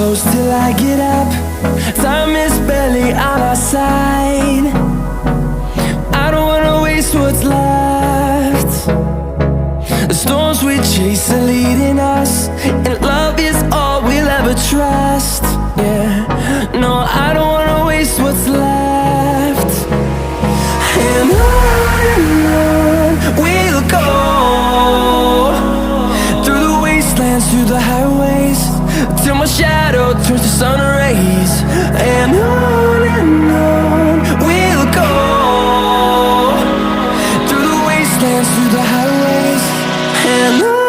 close till I get up. Time is barely on our side. I don't wanna waste what's left. The storms we chase are leading us, and love is all we'll ever trust. Yeah, no, I don't wanna waste what's left. And on we'll go, through the wastelands, through the highways, till my shadow turns to sun rays. And on we'll go, through the wastelands, through the highways, and on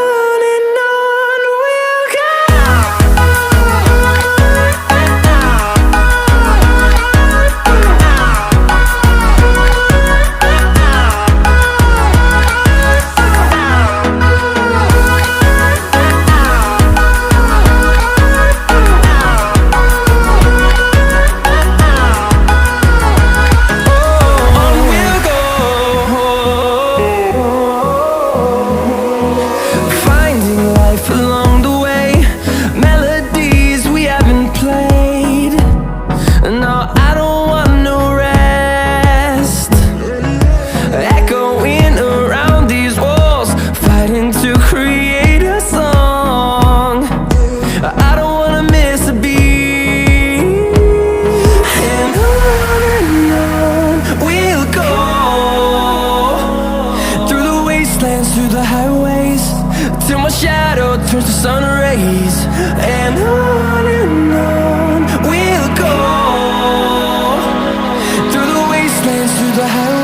we'll go. Through the highways, till my shadow turns to sun rays. And on we'll go, through the wastelands, through the highways.